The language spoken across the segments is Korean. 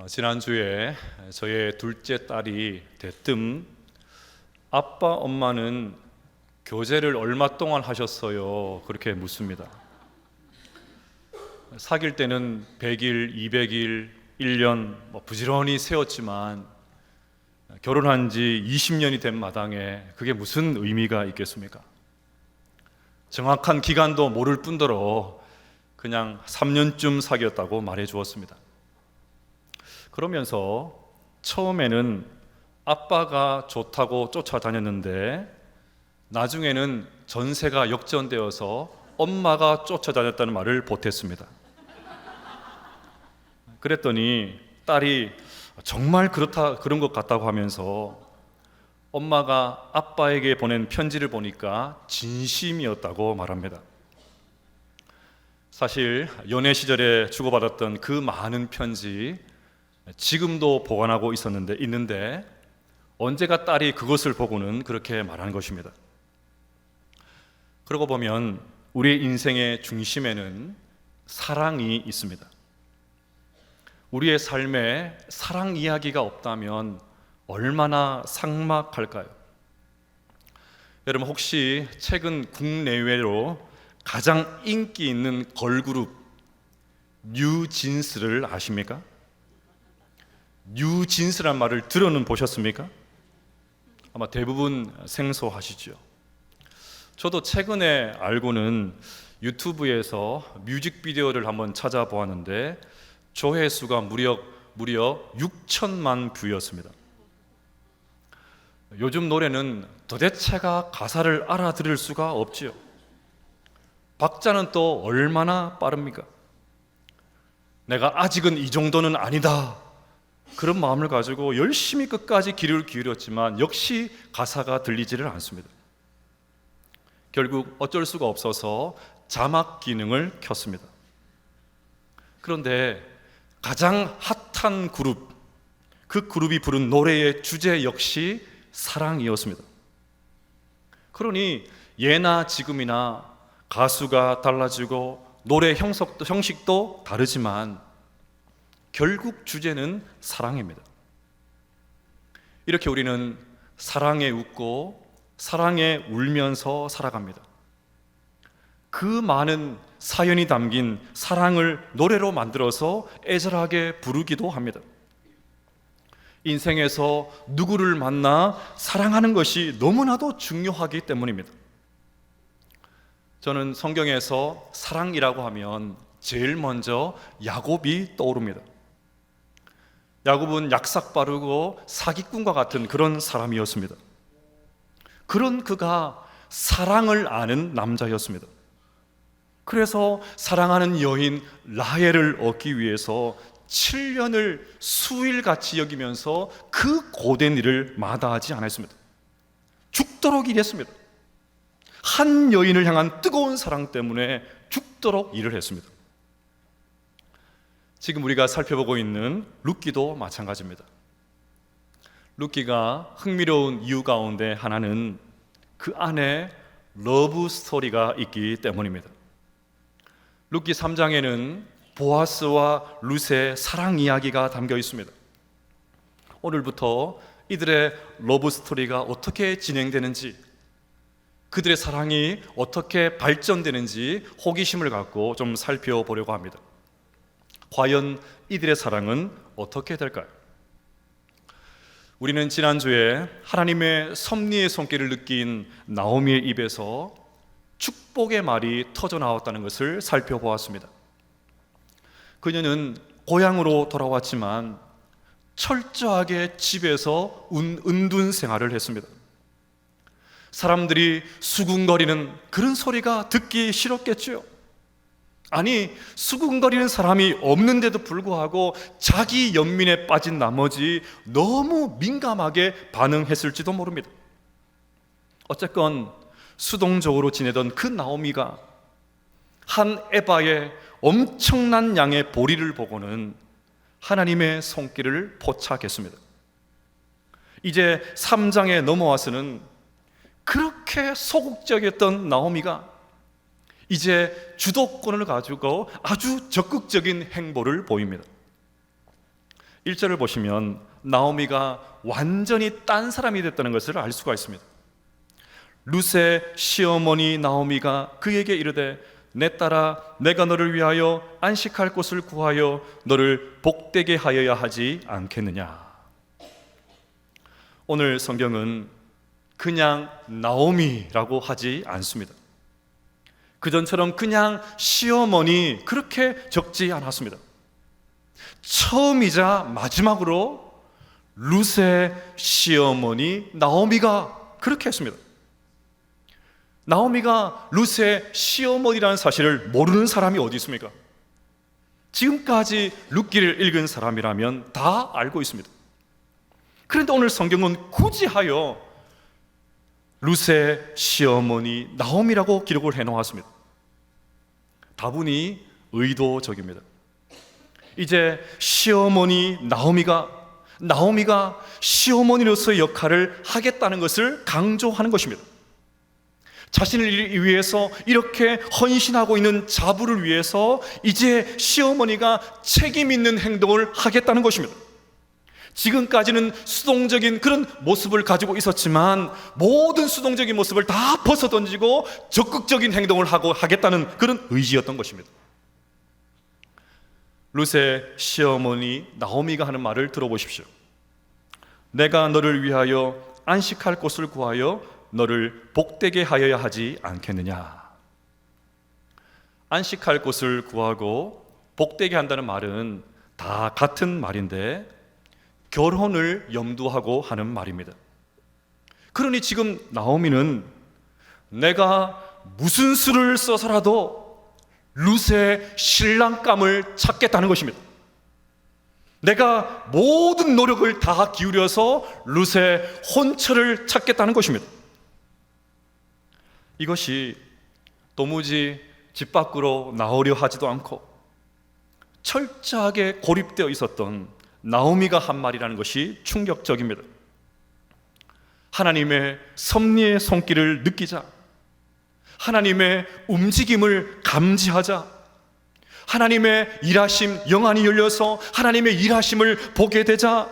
지난주에 저의 둘째 딸이 대뜸 아빠 엄마는 교제를 얼마 동안 하셨어요? 그렇게 묻습니다. 사귈 때는 100일, 200일, 1년 부지런히 세웠지만 결혼한 지 20년이 된 마당에 그게 무슨 의미가 있겠습니까? 정확한 기간도 모를 뿐더러 그냥 3년쯤 사귀었다고 말해 주었습니다. 그러면서 처음에는 아빠가 좋다고 쫓아다녔는데 나중에는 전세가 역전되어서 엄마가 쫓아다녔다는 말을 보탰습니다. 그랬더니 딸이 정말 그런 것 같다고 하면서 엄마가 아빠에게 보낸 편지를 보니까 진심이었다고 말합니다. 사실 연애 시절에 주고받았던 그 많은 편지 지금도 보관하고 있는데 언제가 딸이 그것을 보고는 그렇게 말하는 것입니다. 그러고 보면 우리의 인생의 중심에는 사랑이 있습니다. 우리의 삶에 사랑 이야기가 없다면 얼마나 삭막할까요? 여러분 혹시 최근 국내외로 가장 인기 있는 걸그룹 뉴진스를 아십니까? 뉴진스란 말을 들어는 보셨습니까? 아마 대부분 생소하시죠. 저도 최근에 알고는 유튜브에서 뮤직비디오를 한번 찾아보았는데 조회수가 무려 6천만 뷰였습니다. 요즘 노래는 도대체가 가사를 알아들을 수가 없지요. 박자는 또 얼마나 빠릅니까? 내가 아직은 이 정도는 아니다, 그런 마음을 가지고 열심히 끝까지 귀를 기울였지만 역시 가사가 들리지를 않습니다. 결국 어쩔 수가 없어서 자막 기능을 켰습니다. 그런데 가장 핫한 그룹, 그 그룹이 부른 노래의 주제 역시 사랑이었습니다. 그러니 예나 지금이나 가수가 달라지고 노래 형식도 다르지만 결국 주제는 사랑입니다. 이렇게 우리는 사랑에 웃고 사랑에 울면서 살아갑니다. 그 많은 사연이 담긴 사랑을 노래로 만들어서 애절하게 부르기도 합니다. 인생에서 누구를 만나 사랑하는 것이 너무나도 중요하기 때문입니다. 저는 성경에서 사랑이라고 하면 제일 먼저 야곱이 떠오릅니다. 야곱은 약삭빠르고 사기꾼과 같은 그런 사람이었습니다. 그런 그가 사랑을 아는 남자였습니다. 그래서 사랑하는 여인 라헬을 얻기 위해서 7년을 수일같이 여기면서 그 고된 일을 마다하지 않았습니다. 죽도록 일했습니다. 한 여인을 향한 뜨거운 사랑 때문에 죽도록 일을 했습니다. 지금 우리가 살펴보고 있는 룻기도 마찬가지입니다. 룻기가 흥미로운 이유 가운데 하나는 그 안에 러브 스토리가 있기 때문입니다. 룻기 3장에는 보아스와 룻의 사랑 이야기가 담겨 있습니다. 오늘부터 이들의 러브 스토리가 어떻게 진행되는지, 그들의 사랑이 어떻게 발전되는지 호기심을 갖고 좀 살펴보려고 합니다. 과연 이들의 사랑은 어떻게 될까요? 우리는 지난주에 하나님의 섭리의 손길을 느낀 나오미의 입에서 축복의 말이 터져 나왔다는 것을 살펴보았습니다. 그녀는 고향으로 돌아왔지만 철저하게 집에서 은둔 생활을 했습니다. 사람들이 수군거리는 그런 소리가 듣기 싫었겠죠. 아니, 수군거리는 사람이 없는데도 불구하고 자기 연민에 빠진 나머지 너무 민감하게 반응했을지도 모릅니다. 어쨌건 수동적으로 지내던 그 나오미가 한 에바의 엄청난 양의 보리를 보고는 하나님의 손길을 포착했습니다. 이제 3장에 넘어와서는 그렇게 소극적이었던 나오미가 이제 주도권을 가지고 아주 적극적인 행보를 보입니다. 1절을 보시면 나오미가 완전히 딴 사람이 됐다는 것을 알 수가 있습니다. 룻의 시어머니 나오미가 그에게 이르되 내 딸아 내가 너를 위하여 안식할 곳을 구하여 너를 복되게 하여야 하지 않겠느냐. 오늘 성경은 그냥 나오미라고 하지 않습니다. 그전처럼 그냥 시어머니 그렇게 적지 않았습니다. 처음이자 마지막으로 룻의 시어머니 나오미가 그렇게 했습니다. 나오미가 룻의 시어머니라는 사실을 모르는 사람이 어디 있습니까? 지금까지 룻기를 읽은 사람이라면 다 알고 있습니다. 그런데 오늘 성경은 굳이 하여 룻의 시어머니 나오미라고 기록을 해놓았습니다. 다분히 의도적입니다. 이제 시어머니 나오미가 시어머니로서의 역할을 하겠다는 것을 강조하는 것입니다. 자신을 위해서 이렇게 헌신하고 있는 자부를 위해서 이제 시어머니가 책임 있는 행동을 하겠다는 것입니다. 지금까지는 수동적인 그런 모습을 가지고 있었지만 모든 수동적인 모습을 다 벗어던지고 적극적인 행동을 하겠다는 그런 의지였던 것입니다. 룻의 시어머니 나오미가 하는 말을 들어보십시오. 내가 너를 위하여 안식할 곳을 구하여 너를 복되게 하여야 하지 않겠느냐. 안식할 곳을 구하고 복되게 한다는 말은 다 같은 말인데 결혼을 염두하고 하는 말입니다. 그러니 지금 나오미는 내가 무슨 수를 써서라도 룻의 신랑감을 찾겠다는 것입니다. 내가 모든 노력을 다 기울여서 룻의 혼처를 찾겠다는 것입니다. 이것이 도무지 집 밖으로 나오려 하지도 않고 철저하게 고립되어 있었던 나오미가 한 말이라는 것이 충격적입니다. 하나님의 섭리의 손길을 느끼자, 하나님의 움직임을 감지하자, 하나님의 일하심, 영안이 열려서 하나님의 일하심을 보게 되자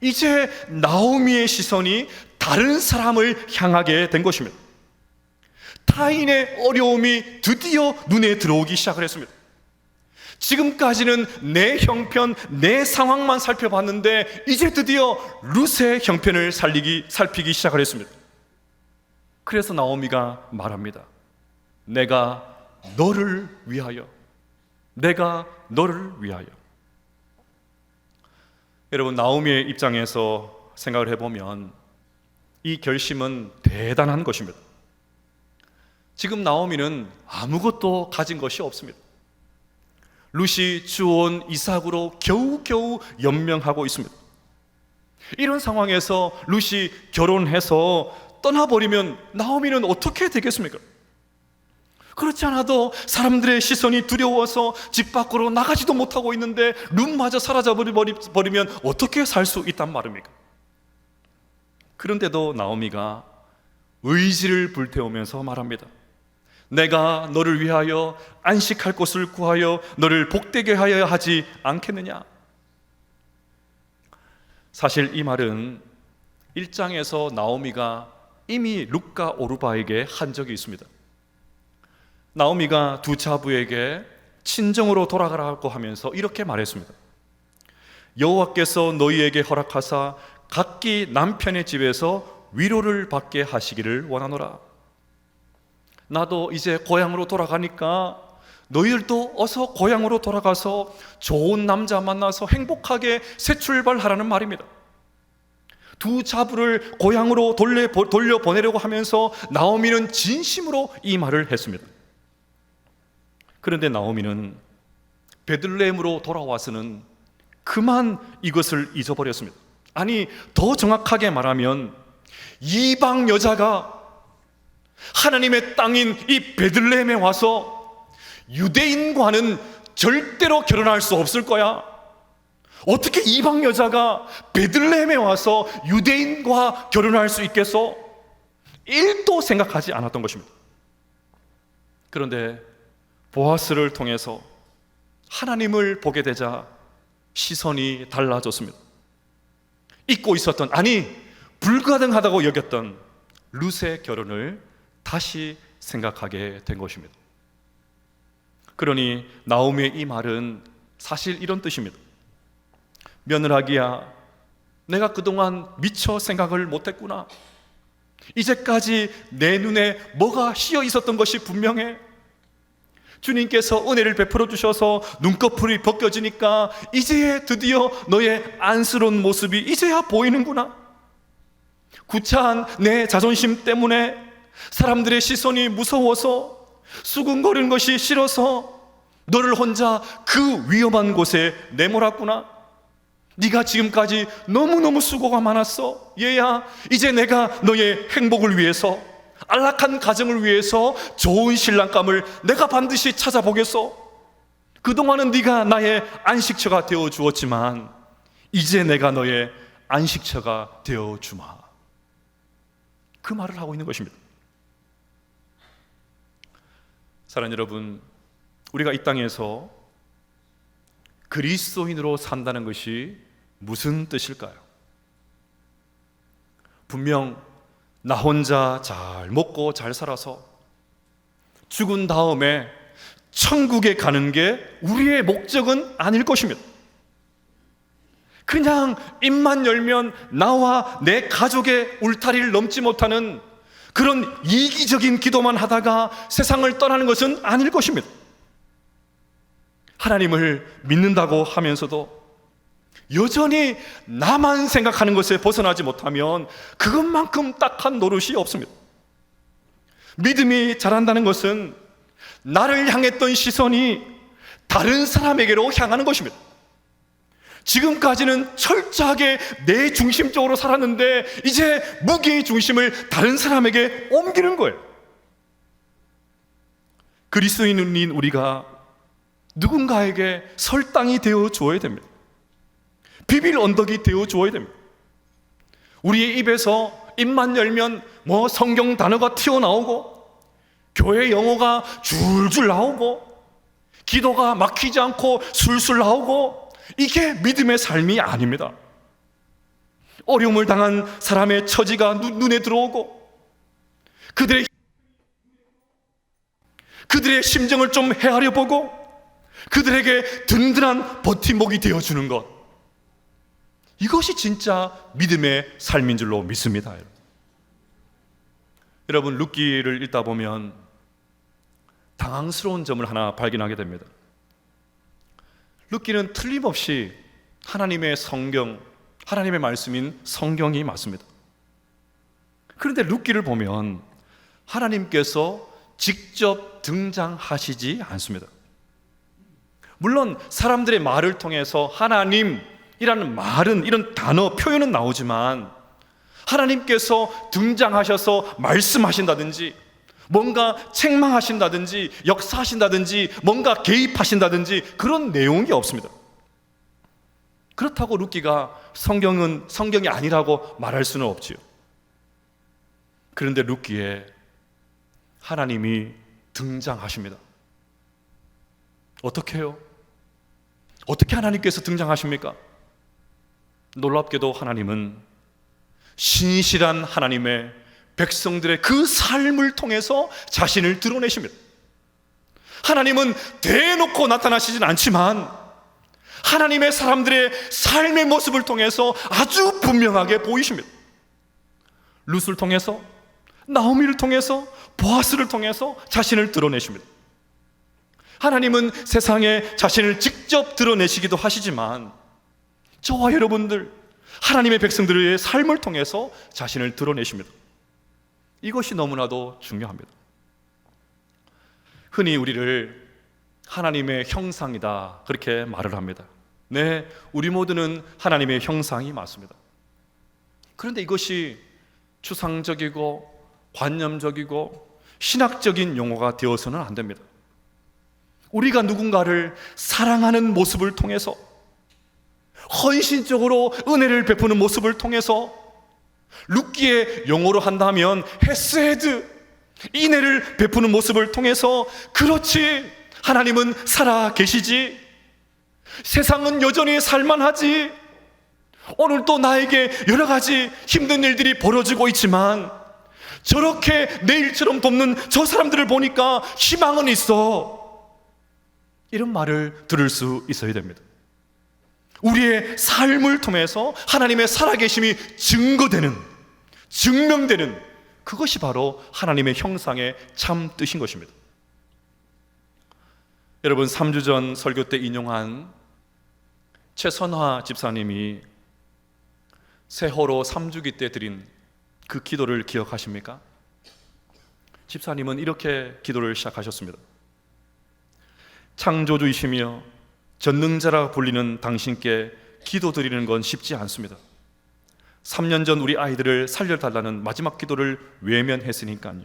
이제 나오미의 시선이 다른 사람을 향하게 된 것입니다. 타인의 어려움이 드디어 눈에 들어오기 시작을 했습니다. 지금까지는 내 형편, 내 상황만 살펴봤는데 이제 드디어 룻의 형편을 살피기 시작을 했습니다. 그래서 나오미가 말합니다. 내가 너를 위하여. 여러분, 나오미의 입장에서 생각을 해보면 이 결심은 대단한 것입니다. 지금 나오미는 아무것도 가진 것이 없습니다. 룻이 주온 이삭으로 겨우겨우 연명하고 있습니다. 이런 상황에서 룻이 결혼해서 떠나버리면 나오미는 어떻게 되겠습니까? 그렇지 않아도 사람들의 시선이 두려워서 집 밖으로 나가지도 못하고 있는데 룻마저 사라져버리면 어떻게 살 수 있단 말입니까? 그런데도 나오미가 의지를 불태우면서 말합니다. 내가 너를 위하여 안식할 곳을 구하여 너를 복되게 하여야 하지 않겠느냐. 사실 이 말은 1장에서 나오미가 이미 룻과 오르바에게 한 적이 있습니다. 나오미가 두 자부에게 친정으로 돌아가라고 하면서 이렇게 말했습니다. 여호와께서 너희에게 허락하사 각기 남편의 집에서 위로를 받게 하시기를 원하노라. 나도 이제 고향으로 돌아가니까 너희들도 어서 고향으로 돌아가서 좋은 남자 만나서 행복하게 새 출발하라는 말입니다. 두 자부를 고향으로 돌려보내려고 하면서 나오미는 진심으로 이 말을 했습니다. 그런데 나오미는 베들레헴으로 돌아와서는 그만 이것을 잊어버렸습니다. 아니, 더 정확하게 말하면 이방 여자가 하나님의 땅인 이 베들레헴에 와서 유대인과는 절대로 결혼할 수 없을 거야. 어떻게 이방 여자가 베들레헴에 와서 유대인과 결혼할 수 있겠어? 1도 생각하지 않았던 것입니다. 그런데 보아스를 통해서 하나님을 보게 되자 시선이 달라졌습니다. 잊고 있었던, 아니 불가능하다고 여겼던 룻의 결혼을 다시 생각하게 된 것입니다. 그러니 나오미의 이 말은 사실 이런 뜻입니다. 며느라기야, 내가 그동안 미처 생각을 못했구나. 이제까지 내 눈에 뭐가 씌어 있었던 것이 분명해. 주님께서 은혜를 베풀어 주셔서 눈꺼풀이 벗겨지니까 이제야 드디어 너의 안쓰러운 모습이 이제야 보이는구나. 구차한 내 자존심 때문에 사람들의 시선이 무서워서 수군거리는 것이 싫어서 너를 혼자 그 위험한 곳에 내몰았구나. 네가 지금까지 너무너무 수고가 많았어. 얘야, 이제 내가 너의 행복을 위해서, 안락한 가정을 위해서 좋은 신랑감을 내가 반드시 찾아보겠어. 그동안은 네가 나의 안식처가 되어 주었지만 이제 내가 너의 안식처가 되어 주마. 그 말을 하고 있는 것입니다. 사랑하는 여러분, 우리가 이 땅에서 그리스도인으로 산다는 것이 무슨 뜻일까요? 분명 나 혼자 잘 먹고 잘 살아서 죽은 다음에 천국에 가는 게 우리의 목적은 아닐 것입니다. 그냥 입만 열면 나와 내 가족의 울타리를 넘지 못하는 그런 이기적인 기도만 하다가 세상을 떠나는 것은 아닐 것입니다. 하나님을 믿는다고 하면서도 여전히 나만 생각하는 것에 벗어나지 못하면 그것만큼 딱한 노릇이 없습니다. 믿음이 자란다는 것은 나를 향했던 시선이 다른 사람에게로 향하는 것입니다. 지금까지는 철저하게 내 중심적으로 살았는데 이제 무게의 중심을 다른 사람에게 옮기는 거예요. 그리스도인인 우리가 누군가에게 설당이 되어 주어야 됩니다. 비빌 언덕이 되어 주어야 됩니다. 우리의 입에서 입만 열면 성경 단어가 튀어나오고 교회 영어가 줄줄 나오고 기도가 막히지 않고 술술 나오고, 이게 믿음의 삶이 아닙니다. 어려움을 당한 사람의 처지가 눈에 들어오고 그들의 심정을 좀 헤아려 보고 그들에게 든든한 버팀목이 되어주는 것, 이것이 진짜 믿음의 삶인 줄로 믿습니다. 여러분, 룻기를 읽다 보면 당황스러운 점을 하나 발견하게 됩니다. 룻기는 틀림없이 하나님의 성경, 하나님의 말씀인 성경이 맞습니다. 그런데 룻기를 보면 하나님께서 직접 등장하시지 않습니다. 물론 사람들의 말을 통해서 하나님이라는 말은, 이런 단어, 표현은 나오지만 하나님께서 등장하셔서 말씀하신다든지 뭔가 책망하신다든지 역사하신다든지 뭔가 개입하신다든지 그런 내용이 없습니다. 그렇다고 룻기가 성경이 아니라고 말할 수는 없지요. 그런데 룻기에 하나님이 등장하십니다. 어떻게 해요? 어떻게 하나님께서 등장하십니까? 놀랍게도 하나님은 신실한 하나님의 백성들의 그 삶을 통해서 자신을 드러내십니다. 하나님은 대놓고 나타나시진 않지만 하나님의 사람들의 삶의 모습을 통해서 아주 분명하게 보이십니다. 룻을 통해서, 나오미를 통해서, 보아스를 통해서 자신을 드러내십니다. 하나님은 세상에 자신을 직접 드러내시기도 하시지만 저와 여러분들, 하나님의 백성들의 삶을 통해서 자신을 드러내십니다. 이것이 너무나도 중요합니다. 흔히 우리를 하나님의 형상이다 그렇게 말을 합니다. 네, 우리 모두는 하나님의 형상이 맞습니다. 그런데 이것이 추상적이고 관념적이고 신학적인 용어가 되어서는 안 됩니다. 우리가 누군가를 사랑하는 모습을 통해서, 헌신적으로 은혜를 베푸는 모습을 통해서, 룻기의 용어로 한다면 헤세드, 인애를 베푸는 모습을 통해서, 그렇지, 하나님은 살아 계시지, 세상은 여전히 살만하지. 오늘 또 나에게 여러 가지 힘든 일들이 벌어지고 있지만 저렇게 내일처럼 돕는 저 사람들을 보니까 희망은 있어. 이런 말을 들을 수 있어야 됩니다. 우리의 삶을 통해서 하나님의 살아계심이 증거되는, 증명되는, 그것이 바로 하나님의 형상의 참 뜻인 것입니다. 여러분, 3주 전 설교 때 인용한 최선화 집사님이 세호로 3주기 때 드린 그 기도를 기억하십니까? 집사님은 이렇게 기도를 시작하셨습니다. 창조주이시며 전능자라 불리는 당신께 기도드리는 건 쉽지 않습니다. 3년 전 우리 아이들을 살려달라는 마지막 기도를 외면했으니까요.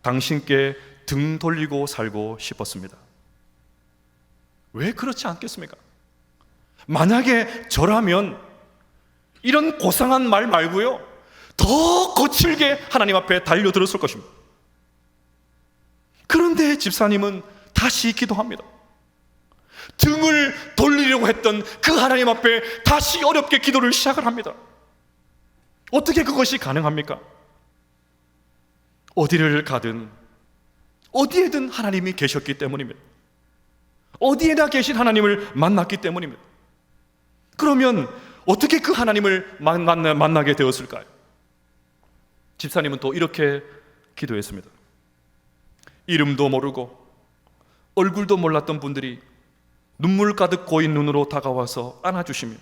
당신께 등 돌리고 살고 싶었습니다. 왜 그렇지 않겠습니까? 만약에 저라면 이런 고상한 말 말고요, 더 거칠게 하나님 앞에 달려들었을 것입니다. 그런데 집사님은 다시 기도합니다. 등을 돌리려고 했던 그 하나님 앞에 다시 어렵게 기도를 시작을 합니다. 어떻게 그것이 가능합니까? 어디를 가든 어디에든 하나님이 계셨기 때문입니다. 어디에나 계신 하나님을 만났기 때문입니다. 그러면 어떻게 그 하나님을 만나게 되었을까요? 집사님은 또 이렇게 기도했습니다. 이름도 모르고 얼굴도 몰랐던 분들이 눈물 가득 고인 눈으로 다가와서 안아주시며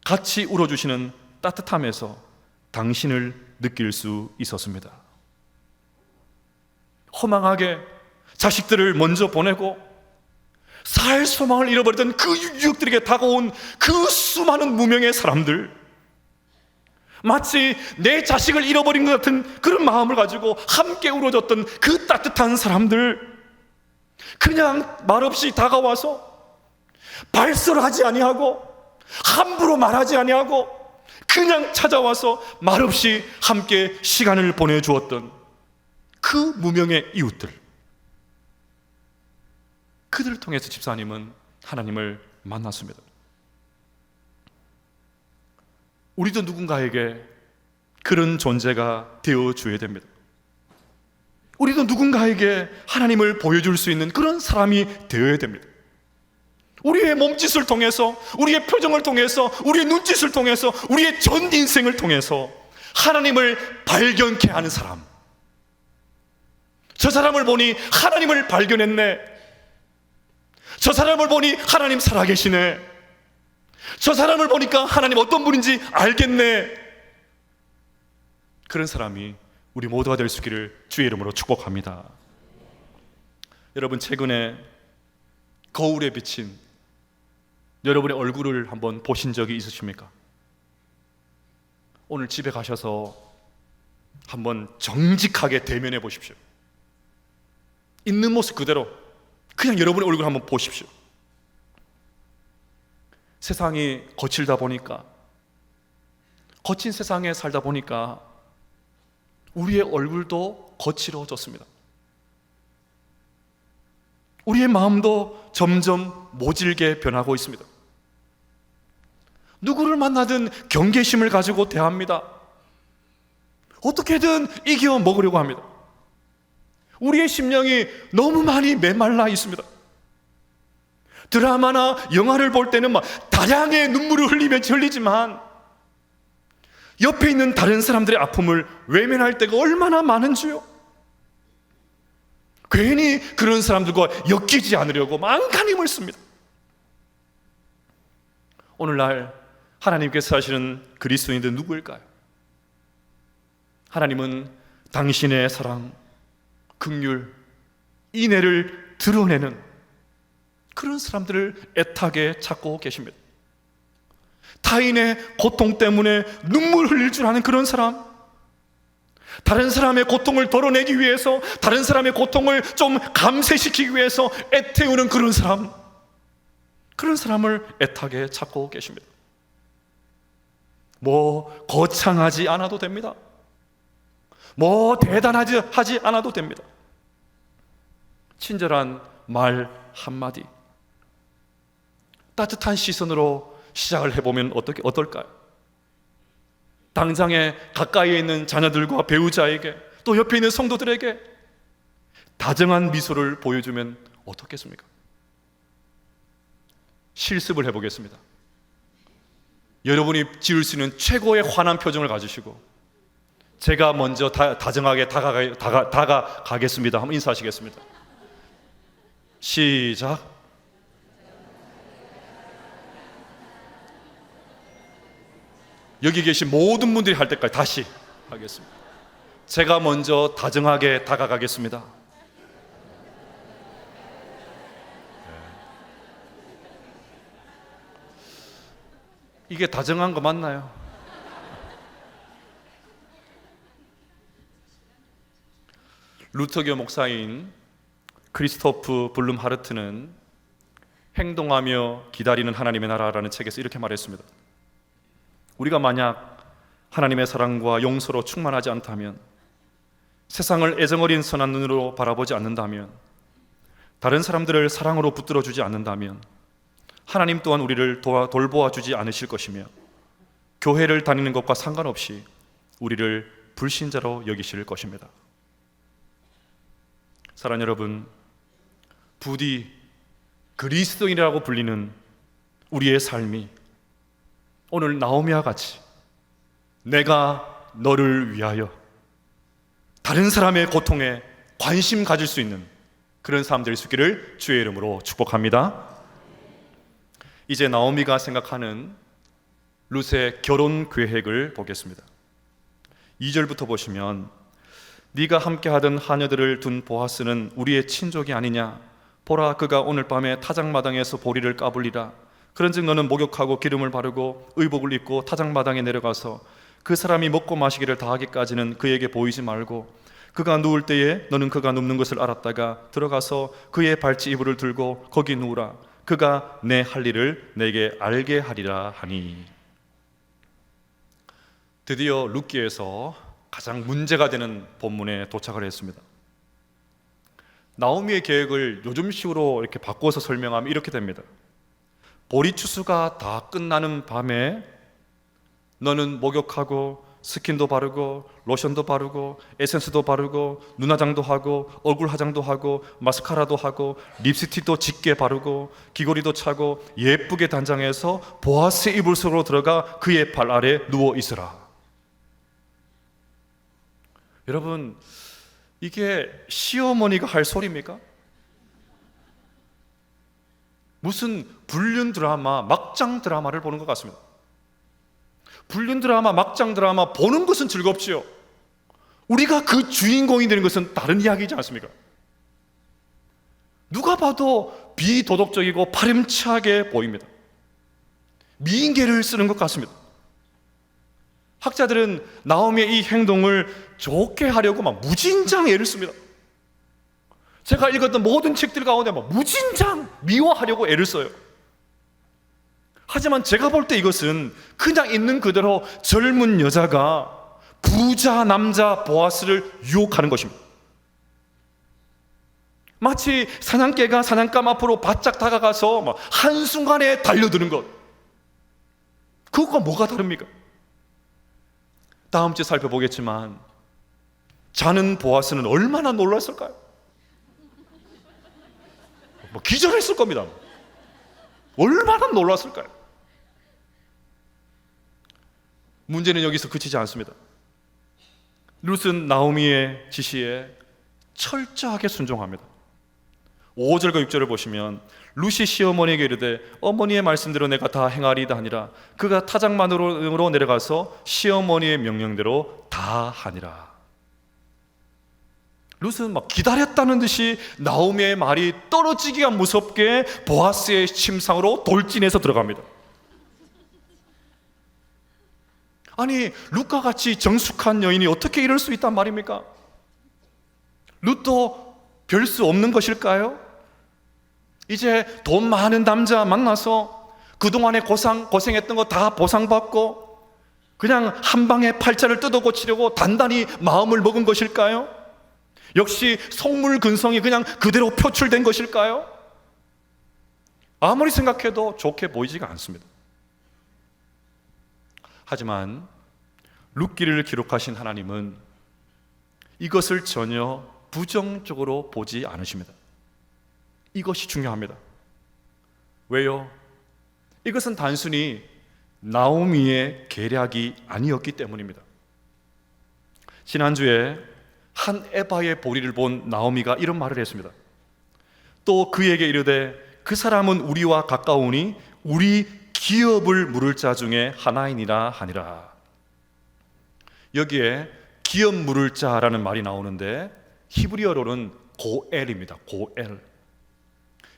같이 울어주시는 따뜻함에서 당신을 느낄 수 있었습니다. 허망하게 자식들을 먼저 보내고 살 소망을 잃어버리던 그 유족들에게 다가온 그 수많은 무명의 사람들, 마치 내 자식을 잃어버린 것 같은 그런 마음을 가지고 함께 울어줬던 그 따뜻한 사람들, 그냥 말없이 다가와서 발설하지 아니하고 함부로 말하지 아니하고 그냥 찾아와서 말없이 함께 시간을 보내주었던 그 무명의 이웃들, 그들을 통해서 집사님은 하나님을 만났습니다. 우리도 누군가에게 그런 존재가 되어줘야 됩니다. 우리도 누군가에게 하나님을 보여줄 수 있는 그런 사람이 되어야 됩니다. 우리의 몸짓을 통해서, 우리의 표정을 통해서, 우리의 눈짓을 통해서, 우리의 전 인생을 통해서 하나님을 발견케 하는 사람. 저 사람을 보니 하나님을 발견했네. 저 사람을 보니 하나님 살아계시네. 저 사람을 보니까 하나님 어떤 분인지 알겠네. 그런 사람이 우리 모두가 될 수 있기를 주의 이름으로 축복합니다. 여러분, 최근에 거울에 비친 여러분의 얼굴을 한번 보신 적이 있으십니까? 오늘 집에 가셔서 한번 정직하게 대면해 보십시오. 있는 모습 그대로 그냥 여러분의 얼굴을 한번 보십시오. 세상이 거칠다 보니까, 거친 세상에 살다 보니까 우리의 얼굴도 거칠어졌습니다. 우리의 마음도 점점 모질게 변하고 있습니다. 누구를 만나든 경계심을 가지고 대합니다. 어떻게든 이겨 먹으려고 합니다. 우리의 심령이 너무 많이 메말라 있습니다. 드라마나 영화를 볼 때는 막 다량의 눈물을 흘리지만 옆에 있는 다른 사람들의 아픔을 외면할 때가 얼마나 많은지요. 괜히 그런 사람들과 엮이지 않으려고 만간힘을 씁니다. 오늘날 하나님께서 하시는 그리스도인들 누구일까요? 하나님은 당신의 사랑, 긍휼, 인애를 드러내는 그런 사람들을 애타게 찾고 계십니다. 타인의 고통 때문에 눈물 흘릴 줄 아는 그런 사람, 다른 사람의 고통을 덜어내기 위해서, 다른 사람의 고통을 좀 감쇄시키기 위해서 애태우는 그런 사람, 그런 사람을 애타게 찾고 계십니다. 뭐 거창하지 않아도 됩니다. 뭐 대단하지 않아도 됩니다. 친절한 말 한마디, 따뜻한 시선으로 시작을 해보면 어떨까요? 당장에 가까이에 있는 자녀들과 배우자에게, 또 옆에 있는 성도들에게 다정한 미소를 보여주면 어떻겠습니까? 실습을 해보겠습니다. 여러분이 지을 수 있는 최고의 환한 표정을 가지시고, 제가 먼저 다정하게 다가가겠습니다. 한번 인사하시겠습니다. 시작. 여기 계신 모든 분들이 할 때까지 다시 하겠습니다. 제가 먼저 다정하게 다가가겠습니다. 이게 다정한 거 맞나요? 루터교 목사인 크리스토프 블룸하르트는 행동하며 기다리는 하나님의 나라라는 책에서 이렇게 말했습니다. 우리가 만약 하나님의 사랑과 용서로 충만하지 않다면, 세상을 애정어린 선한 눈으로 바라보지 않는다면, 다른 사람들을 사랑으로 붙들어주지 않는다면, 하나님 또한 우리를 돌보아주지 않으실 것이며, 교회를 다니는 것과 상관없이 우리를 불신자로 여기실 것입니다. 사랑하는 여러분, 부디 그리스도인이라고 불리는 우리의 삶이 오늘 나오미와 같이 내가 너를 위하여 다른 사람의 고통에 관심 가질 수 있는 그런 사람 될 수 있기를 주의 이름으로 축복합니다. 이제 나오미가 생각하는 룻의 결혼 계획을 보겠습니다. 2절부터 보시면, 네가 함께하던 하녀들을 둔 보아스는 우리의 친족이 아니냐? 보라, 그가 오늘 밤에 타작마당에서 보리를 까불리라. 그런즉 너는 목욕하고 기름을 바르고 의복을 입고 타작마당에 내려가서 그 사람이 먹고 마시기를 다하기까지는 그에게 보이지 말고, 그가 누울 때에 너는 그가 눕는 것을 알았다가 들어가서 그의 발치 이불을 들고 거기 누우라. 그가 내 할 일을 내게 알게 하리라 하니. 드디어 룻기에서 가장 문제가 되는 본문에 도착을 했습니다. 나오미의 계획을 요즘식으로 이렇게 바꿔서 설명하면 이렇게 됩니다. 보리 추수가 다 끝나는 밤에 너는 목욕하고 스킨도 바르고 로션도 바르고 에센스도 바르고 눈화장도 하고 얼굴 화장도 하고 마스카라도 하고 립스틱도 짙게 바르고 귀걸이도 차고 예쁘게 단장해서 보아스의 이불 속으로 들어가 그의 발 아래 누워 있으라. 여러분, 이게 시어머니가 할 소리입니까? 무슨 불륜 드라마, 막장 드라마를 보는 것 같습니다. 불륜 드라마, 막장 드라마 보는 것은 즐겁지요. 우리가 그 주인공이 되는 것은 다른 이야기이지 않습니까? 누가 봐도 비도덕적이고 파렴치하게 보입니다. 미인계를 쓰는 것 같습니다. 학자들은 나오미의 이 행동을 좋게 하려고 막 무진장 애를 씁니다. 제가 읽었던 모든 책들 가운데 막 무진장 미워하려고 애를 써요. 하지만 제가 볼 때 이것은 그냥 있는 그대로 젊은 여자가 부자 남자 보아스를 유혹하는 것입니다. 마치 사냥개가 사냥감 앞으로 바짝 다가가서 막 한순간에 달려드는 것, 그것과 뭐가 다릅니까? 다음 주에 살펴보겠지만 자는 보아스는 얼마나 놀랐을까요? 기절했을 겁니다. 얼마나 놀랐을까요? 문제는 여기서 그치지 않습니다. 룻은 나오미의 지시에 철저하게 순종합니다. 5절과 6절을 보시면 룻이 시어머니에게 이르되 어머니의 말씀대로 내가 다 행하리이다 하니라. 그가 타작마당으로 내려가서 시어머니의 명령대로 다 하니라. 룻은 막 기다렸다는 듯이 나오미의 말이 떨어지기가 무섭게 보아스의 침상으로 돌진해서 들어갑니다. 아니, 룻과 같이 정숙한 여인이 어떻게 이럴 수 있단 말입니까? 룻도 별 수 없는 것일까요? 이제 돈 많은 남자 만나서 그동안에 고생했던 거 다 보상받고 그냥 한 방에 팔자를 뜯어 고치려고 단단히 마음을 먹은 것일까요? 역시 속물근성이 그냥 그대로 표출된 것일까요? 아무리 생각해도 좋게 보이지가 않습니다. 하지만 룻기를 기록하신 하나님은 이것을 전혀 부정적으로 보지 않으십니다. 이것이 중요합니다. 왜요? 이것은 단순히 나오미의 계략이 아니었기 때문입니다. 지난주에 한 에바의 보리를 본 나오미가 이런 말을 했습니다. 또 그에게 이르되 그 사람은 우리와 가까우니 우리 기업을 물을 자 중에 하나이니라 하니라. 여기에 기업 물을 자라는 말이 나오는데 히브리어로는 고엘입니다. 고엘.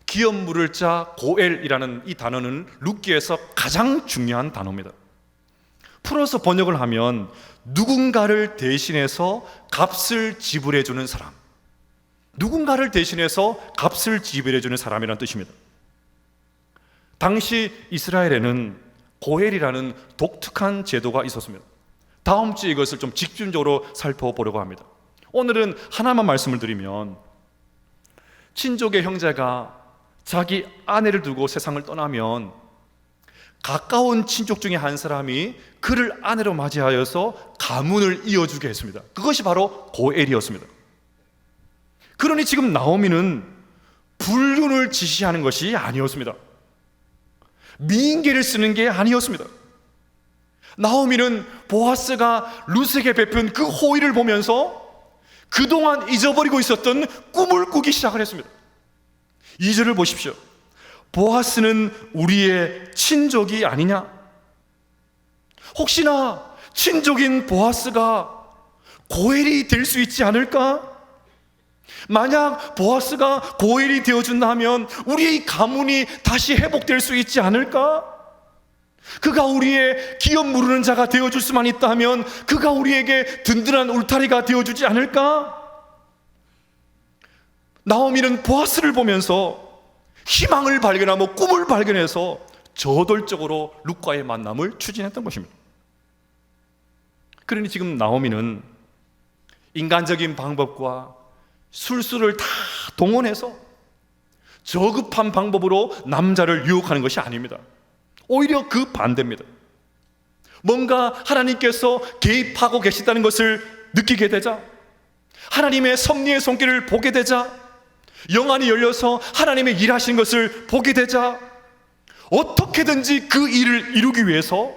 기업 물을 자 고엘이라는 이 단어는 룻기에서 가장 중요한 단어입니다. 풀어서 번역을 하면 누군가를 대신해서 값을 지불해 주는 사람, 누군가를 대신해서 값을 지불해 주는 사람이라는 뜻입니다. 당시 이스라엘에는 고엘이라는 독특한 제도가 있었습니다. 다음 주에 이것을 좀 집중적으로 살펴보려고 합니다. 오늘은 하나만 말씀을 드리면, 친족의 형제가 자기 아내를 두고 세상을 떠나면 가까운 친족 중에 한 사람이 그를 아내로 맞이하여서 가문을 이어주게 했습니다. 그것이 바로 고엘이었습니다. 그러니 지금 나오미는 불륜을 지시하는 것이 아니었습니다. 미인계를 쓰는 게 아니었습니다. 나오미는 보아스가 룻에게 베푼 그 호의를 보면서 그동안 잊어버리고 있었던 꿈을 꾸기 시작을 했습니다. 2절을 보십시오. 보아스는 우리의 친족이 아니냐? 혹시나 친족인 보아스가 고엘이 될 수 있지 않을까? 만약 보아스가 고엘이 되어준다면 우리의 가문이 다시 회복될 수 있지 않을까? 그가 우리의 기업 무르는 자가 되어줄 수만 있다면 그가 우리에게 든든한 울타리가 되어주지 않을까? 나오미는 보아스를 보면서 희망을 발견하고 꿈을 발견해서 저돌적으로 룻과의 만남을 추진했던 것입니다. 그러니 지금 나오미는 인간적인 방법과 술수를 다 동원해서 저급한 방법으로 남자를 유혹하는 것이 아닙니다. 오히려 그 반대입니다. 뭔가 하나님께서 개입하고 계시다는 것을 느끼게 되자, 하나님의 섭리의 손길을 보게 되자, 영안이 열려서 하나님의 일하신 것을 보게 되자, 어떻게든지 그 일을 이루기 위해서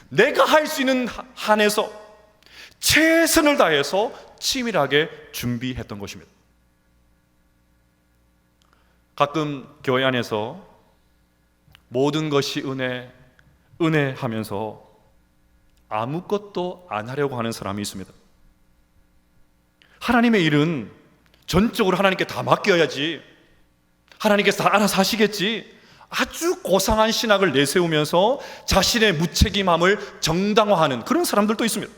내가 할 수 있는 한에서 최선을 다해서 치밀하게 준비했던 것입니다. 가끔 교회 안에서 모든 것이 은혜 하면서 아무것도 안 하려고 하는 사람이 있습니다. 하나님의 일은 전적으로 하나님께 다 맡겨야지, 하나님께서 다 알아서 하시겠지, 아주 고상한 신학을 내세우면서 자신의 무책임함을 정당화하는 그런 사람들도 있습니다.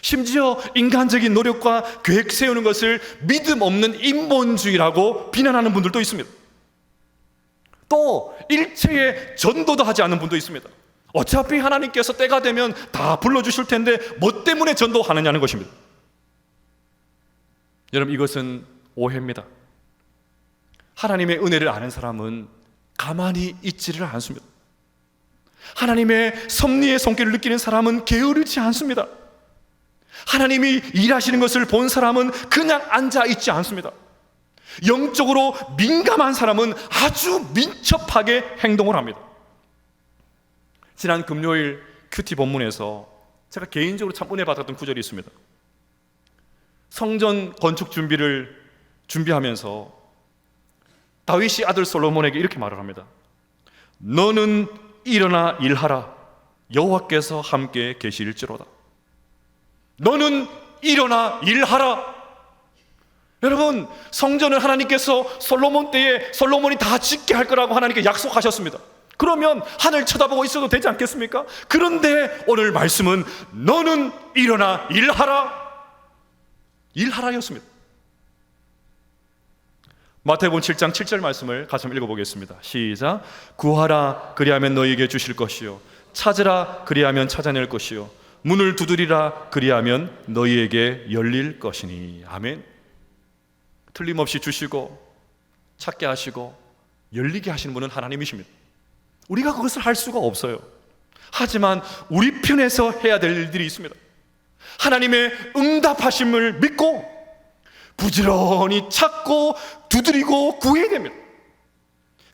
심지어 인간적인 노력과 계획 세우는 것을 믿음 없는 인본주의라고 비난하는 분들도 있습니다. 또 일체의 전도도 하지 않는 분도 있습니다. 어차피 하나님께서 때가 되면 다 불러주실 텐데 뭐 때문에 전도하느냐는 것입니다. 여러분, 이것은 오해입니다. 하나님의 은혜를 아는 사람은 가만히 있지를 않습니다. 하나님의 섭리의 손길을 느끼는 사람은 게으르지 않습니다. 하나님이 일하시는 것을 본 사람은 그냥 앉아있지 않습니다. 영적으로 민감한 사람은 아주 민첩하게 행동을 합니다. 지난 금요일 큐티 본문에서 제가 개인적으로 참 은혜 받았던 구절이 있습니다. 성전 건축 준비를 준비하면서 다윗이 아들 솔로몬에게 이렇게 말을 합니다. 너는 일어나 일하라. 여호와께서 함께 계실지로다. 너는 일어나 일하라. 여러분, 성전을 하나님께서 솔로몬 때에 솔로몬이 다 짓게 할 거라고 하나님께 약속하셨습니다. 그러면 하늘 쳐다보고 있어도 되지 않겠습니까? 그런데 오늘 말씀은 너는 일어나 일하라. 일하라였습니다. 마태복음 7장 7절 말씀을 같이 한번 읽어보겠습니다. 시작. 구하라 그리하면 너희에게 주실 것이요 찾으라 그리하면 찾아낼 것이요 문을 두드리라 그리하면 너희에게 열릴 것이니. 아멘. 틀림없이 주시고 찾게 하시고 열리게 하시는 분은 하나님이십니다. 우리가 그것을 할 수가 없어요. 하지만 우리 편에서 해야 될 일들이 있습니다. 하나님의 응답하심을 믿고 부지런히 찾고 두드리고 구해야 됩니다.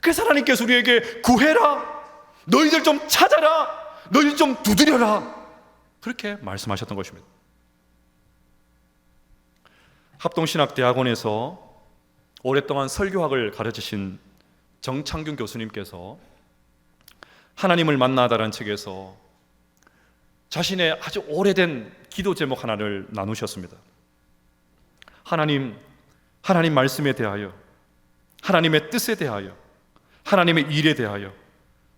그래서 하나님께서 우리에게 구해라, 너희들 좀 찾아라, 너희들 좀 두드려라, 그렇게 말씀하셨던 것입니다. 합동신학대학원에서 오랫동안 설교학을 가르치신 정창균 교수님께서 하나님을 만나다라는 책에서 자신의 아주 오래된 기도 제목 하나를 나누셨습니다. 하나님 말씀에 대하여, 하나님의 뜻에 대하여, 하나님의 일에 대하여,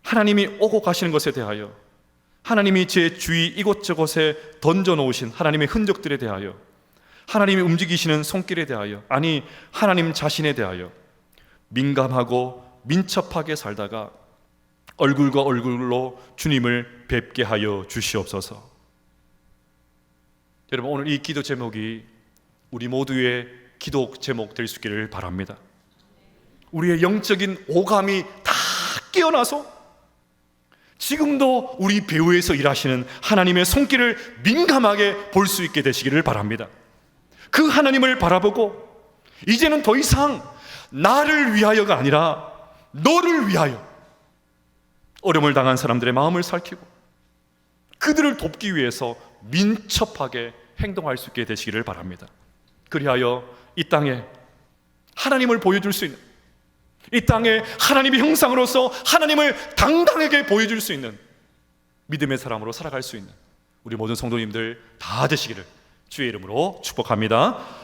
하나님이 오고 가시는 것에 대하여, 하나님이 제 주위 이곳저곳에 던져놓으신 하나님의 흔적들에 대하여, 하나님이 움직이시는 손길에 대하여, 아니 하나님 자신에 대하여 민감하고 민첩하게 살다가 얼굴과 얼굴로 주님을 뵙게 하여 주시옵소서. 여러분, 오늘 이 기도 제목이 우리 모두의 기도 제목 될 수 있기를 바랍니다. 우리의 영적인 오감이 다 깨어나서 지금도 우리 배후에서 일하시는 하나님의 손길을 민감하게 볼 수 있게 되시기를 바랍니다. 그 하나님을 바라보고 이제는 더 이상 나를 위하여가 아니라 너를 위하여 어려움을 당한 사람들의 마음을 살피고 그들을 돕기 위해서 민첩하게 행동할 수 있게 되시기를 바랍니다. 그리하여 이 땅에 하나님을 보여줄 수 있는, 이 땅에 하나님의 형상으로서 하나님을 당당하게 보여줄 수 있는 믿음의 사람으로 살아갈 수 있는 우리 모든 성도님들 다 되시기를 주의 이름으로 축복합니다.